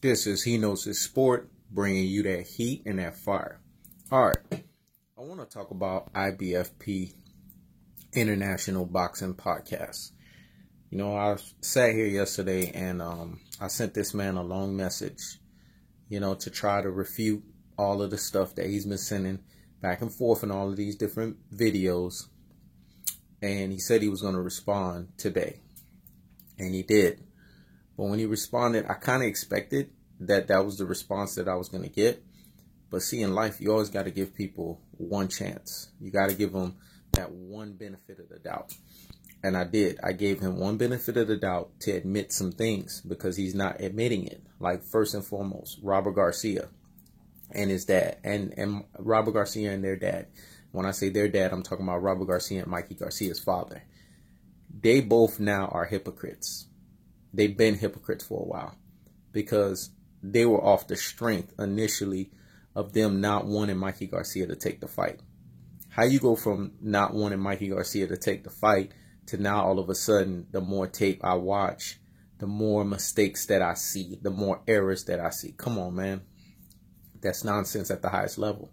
This is He Knows His Sport, bringing you that heat and that fire. All right, I want to talk about IBFP, International Boxing Podcast. You know, I sat here yesterday and I sent this man a long message, to try to refute all of the stuff that he's been sending back and forth in all of these different videos. And he said he was going to respond today. And he did. But when he responded, I kind of expected that was the response that I was going to get. But see, in life, you always got to give people one chance. You got to give them that one benefit of the doubt. And I did. I gave him one benefit of the doubt to admit some things because he's not admitting it. Like, first and foremost, Robert Garcia and his dad. And Robert Garcia and their dad. When I say their dad, I'm talking about Robert Garcia and Mikey Garcia's father. They both now are hypocrites. They've been hypocrites for a while because they were off the strength initially of them not wanting Mikey Garcia to take the fight. How you go from not wanting Mikey Garcia to take the fight to now all of a sudden, the more tape I watch, the more mistakes that I see, the more errors that I see. Come on, man. That's nonsense at the highest level,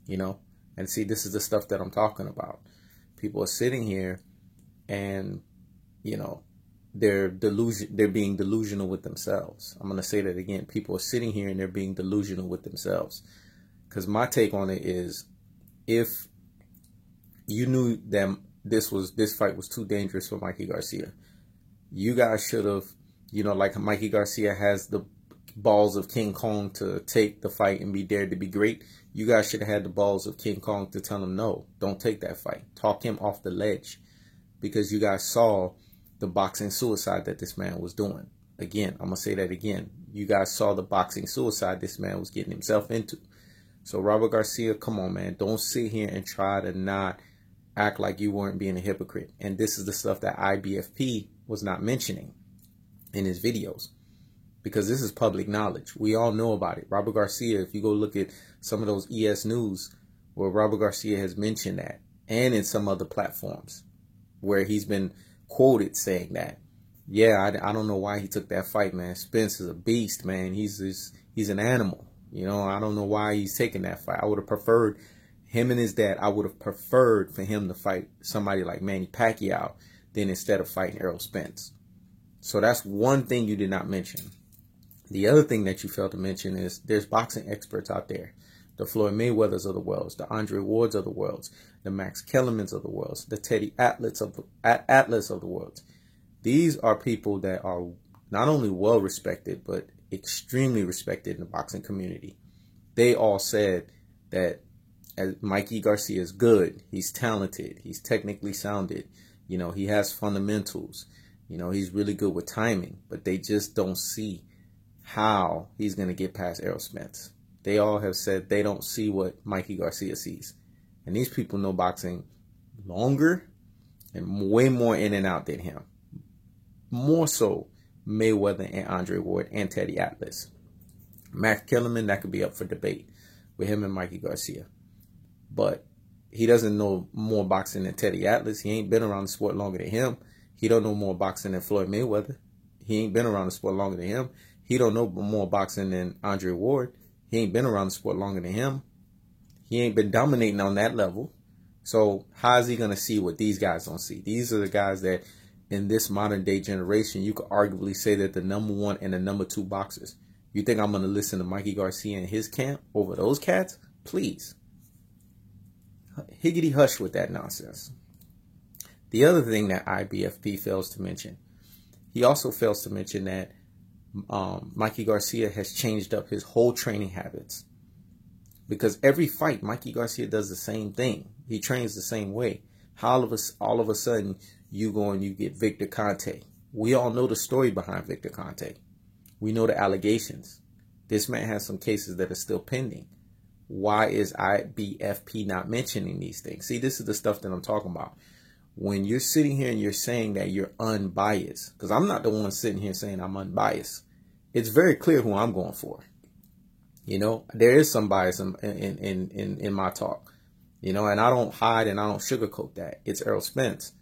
And see, this is the stuff that I'm talking about. People are sitting here and, they're being delusional with themselves. I'm going to say that again. People are sitting here and they're being delusional with themselves. Because my take on it is, if you knew that this fight was too dangerous for Mikey Garcia, you guys should have, like Mikey Garcia has the balls of King Kong to take the fight and be dared to be great. You guys should have had the balls of King Kong to tell him, no, don't take that fight. Talk him off the ledge, because you guys saw the boxing suicide that this man was doing. Again, I'm going to say that again. You guys saw the boxing suicide this man was getting himself into. So Robert Garcia, come on, man. Don't sit here and try to not act like you weren't being a hypocrite. And this is the stuff that IBFP was not mentioning in his videos, because this is public knowledge. We all know about it. Robert Garcia, if you go look at some of those ES News where Robert Garcia has mentioned that, and in some other platforms where he's been quoted saying that, I don't know why he took that fight, man. Spence is a beast, man. He's an animal. I don't know why he's taking that fight. I would have preferred him and his dad. I would have preferred for him to fight somebody like Manny Pacquiao than instead of fighting Errol Spence. So that's one thing you did not mention. The other thing that you failed to mention is there's boxing experts out there. The Floyd Mayweathers of the world, the Andre Wards of the world, the Max Kellermans of the world, the Teddy Atlas of the world. These are people that are not only well respected, but extremely respected in the boxing community. They all said that Mikey Garcia is good. He's talented. He's technically sounded. He has fundamentals. He's really good with timing, but they just don't see how he's going to get past Errol Spence. They all have said they don't see what Mikey Garcia sees. And these people know boxing longer and way more in and out than him. More so Mayweather and Andre Ward and Teddy Atlas. Max Kellerman, that could be up for debate with him and Mikey Garcia. But he doesn't know more boxing than Teddy Atlas. He ain't been around the sport longer than him. He don't know more boxing than Floyd Mayweather. He ain't been around the sport longer than him. He don't know more boxing than Andre Ward. He ain't been around the sport longer than him. He ain't been dominating on that level. So how is he going to see what these guys don't see? These are the guys that in this modern day generation, you could arguably say that the number one and the number two boxers. You think I'm going to listen to Mikey Garcia and his camp over those cats? Please. Higgity hush with that nonsense. The other thing that IBFP fails to mention, he also fails to mention that Mikey Garcia has changed up his whole training habits. Because every fight, Mikey Garcia does the same thing. He trains the same way. How all of a sudden you go and you get Victor Conte? We all know the story behind Victor Conte. We know the allegations. This man has some cases that are still pending. Why is IBFP not mentioning these things? See, this is the stuff that I'm talking about. When you're sitting here and you're saying that you're unbiased, because I'm not the one sitting here saying I'm unbiased. It's very clear who I'm going for. There is some bias in my talk, and I don't hide and I don't sugarcoat that. It's Errol Spence.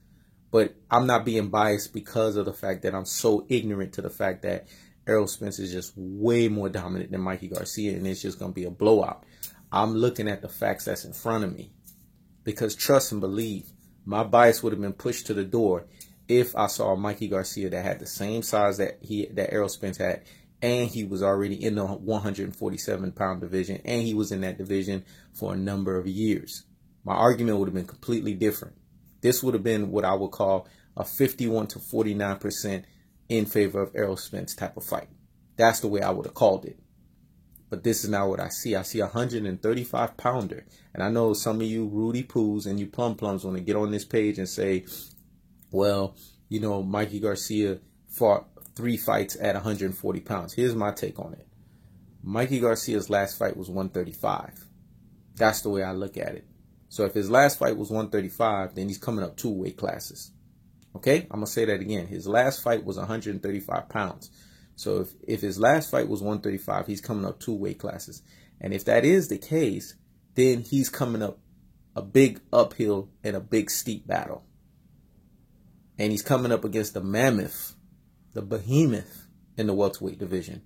But I'm not being biased because of the fact that I'm so ignorant to the fact that Errol Spence is just way more dominant than Mikey Garcia, and it's just going to be a blowout. I'm looking at the facts that's in front of me. Because trust and believe, my bias would have been pushed to the door if I saw Mikey Garcia that had the same size that Errol Spence had, and he was already in the 147-pound division, and he was in that division for a number of years. My argument would have been completely different. This would have been what I would call a 51 to 49% in favor of Errol Spence type of fight. That's the way I would have called it. But this is not what I see. I see a 135-pounder. And I know some of you Rudy Poos and you plum plums want to get on this page and say, well, you know, Mikey Garcia fought 3 fights at 140 pounds. Here's my take on it. Mikey Garcia's last fight was 135. That's the way I look at it. So if his last fight was 135, then he's coming up 2 weight classes. Okay, I'm going to say that again. His last fight was 135 pounds. So if his last fight was 135, he's coming up 2 weight classes. And if that is the case, then he's coming up a big uphill and a big steep battle. And he's coming up against the mammoth, the behemoth in the welterweight division.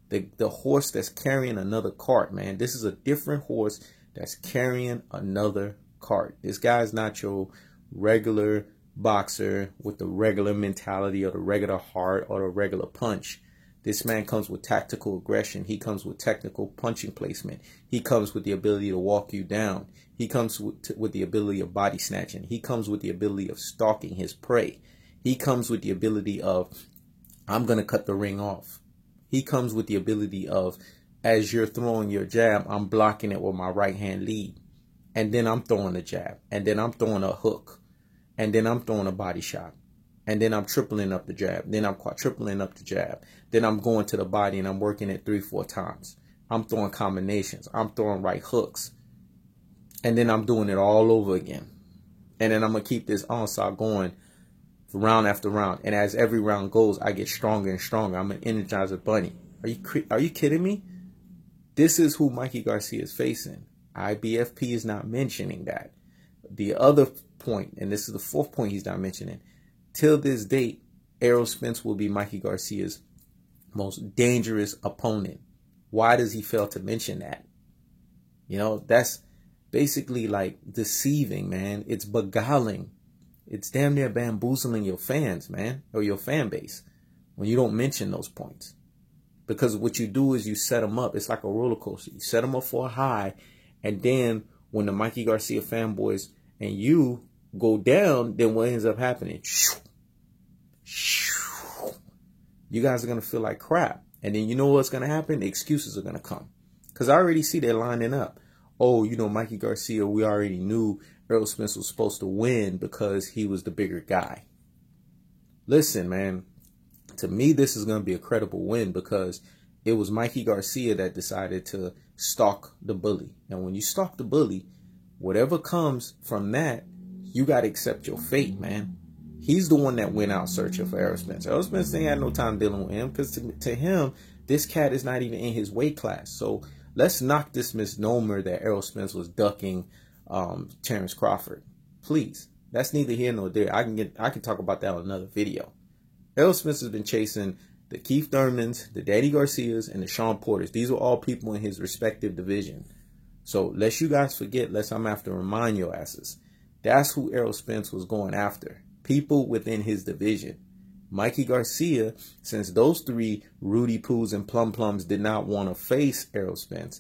The horse that's carrying another cart, man. This is a different horse that's carrying another cart. This guy's not your regular boxer with the regular mentality or the regular heart or the regular punch. This man comes with tactical aggression. He comes with technical punching placement. He comes with the ability to walk you down. He comes with the ability of body snatching. He comes with the ability of stalking his prey. He comes with the ability of, I'm going to cut the ring off. He comes with the ability of, as you're throwing your jab, I'm blocking it with my right hand lead. And then I'm throwing a jab. And then I'm throwing a hook. And then I'm throwing a body shot. And then I'm tripling up the jab. Then I'm quadrupling up the jab. Then I'm going to the body and I'm working it 3-4 times. I'm throwing combinations. I'm throwing right hooks. And then I'm doing it all over again. And then I'm going to keep this onslaught going round after round. And as every round goes, I get stronger and stronger. I'm an Energizer Bunny. Are you kidding me? This is who Mikey Garcia is facing. IBFP is not mentioning that. The other point, and this is the 4th point he's not mentioning, till this date, Errol Spence will be Mikey Garcia's most dangerous opponent. Why does he fail to mention that? You know, that's basically like deceiving, man. It's beguiling. It's damn near bamboozling your fans, man, or your fan base when you don't mention those points. Because what you do is you set them up. It's like a roller coaster. You set them up for a high, and then when the Mikey Garcia fanboys and you go down, then what ends up happening? You guys are going to feel like crap. And then you know what's going to happen? The excuses are going to come. Because I already see they're lining up. Oh, you know, Mikey Garcia, we already knew Errol Spence was supposed to win because he was the bigger guy. Listen, man, to me, this is going to be a credible win because it was Mikey Garcia that decided to stalk the bully. And when you stalk the bully, whatever comes from that, you got to accept your fate, man. He's the one that went out searching for Errol Spence. Errol Spence ain't had no time dealing with him because to him, this cat is not even in his weight class. So let's knock this misnomer that Errol Spence was ducking Terrence Crawford. Please. That's neither here nor there. I can talk about that on another video. Errol Spence has been chasing the Keith Thurmans, the Danny Garcias, and the Sean Porters. These are all people in his respective division. So lest you guys forget, lest I'm have to remind your asses, that's who Errol Spence was going after. People within his division. Mikey Garcia, since those 3 Rudy Poos and Plum Plums did not want to face Errol Spence,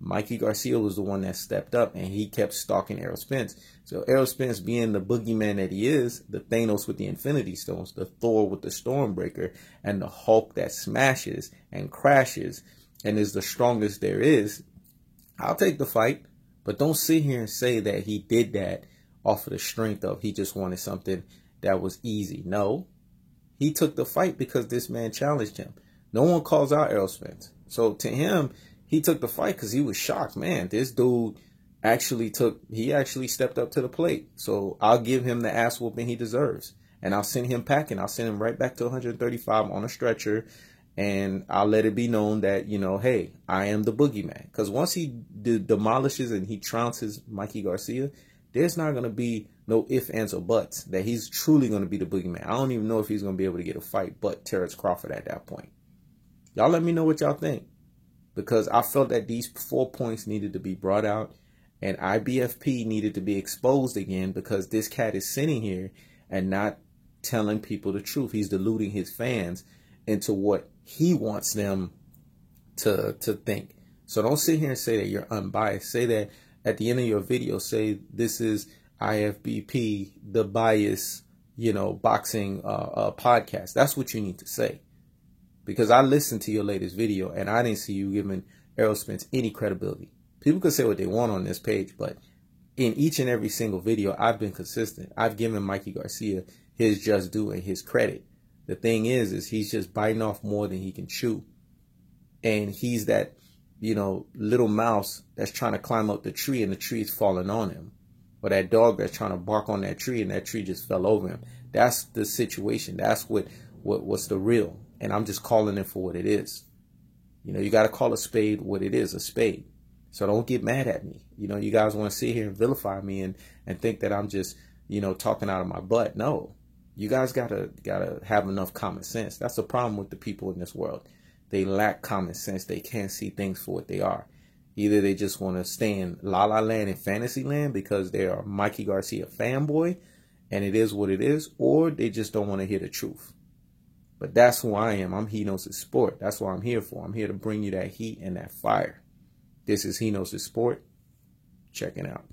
Mikey Garcia was the one that stepped up and he kept stalking Errol Spence. So Errol Spence, being the boogeyman that he is, the Thanos with the Infinity Stones, the Thor with the Stormbreaker, and the Hulk that smashes and crashes and is the strongest there is, I'll take the fight. But don't sit here and say that he did that off of the strength of he just wanted something that was easy. No, he took the fight because this man challenged him. No one calls out Errol Spence. So to him, he took the fight because he was shocked. Man, this dude actually stepped up to the plate. So I'll give him the ass whooping he deserves. And I'll send him packing. I'll send him right back to 135 on a stretcher. And I'll let it be known that, you know, hey, I am the boogeyman. Because once he demolishes and he trounces Mikey Garcia, there's not going to be no ifs, ands, or buts that he's truly going to be the boogeyman. I don't even know if he's going to be able to get a fight but Terrence Crawford at that point. Y'all let me know what y'all think, because I felt that these 4 points needed to be brought out, and IBFP needed to be exposed again, because this cat is sitting here and not telling people the truth. He's deluding his fans into what he wants them to think. So don't sit here and say that you're unbiased. Say that at the end of your video, say this is IFBP, the bias, boxing podcast. That's what you need to say. Because I listened to your latest video and I didn't see you giving Errol Spence any credibility. People can say what they want on this page, but in each and every single video, I've been consistent. I've given Mikey Garcia his just due and his credit. The thing is he's just biting off more than he can chew. And he's that, little mouse that's trying to climb up the tree and the tree is falling on him. Or that dog that's trying to bark on that tree and that tree just fell over him. That's the situation. That's what's the real. And I'm just calling it for what it is. You got to call a spade what it is, a spade. So don't get mad at me. You guys want to sit here and vilify me and think that I'm just, talking out of my butt. No, you guys gotta have enough common sense. That's the problem with the people in this world. They lack common sense. They can't see things for what they are. Either they just want to stay in La La Land and Fantasy Land because they are Mikey Garcia fanboy and it is what it is, or they just don't want to hear the truth. But that's who I am. I'm He Knows His Sport. That's what I'm here for. I'm here to bring you that heat and that fire. This is He Knows His Sport. Check it out.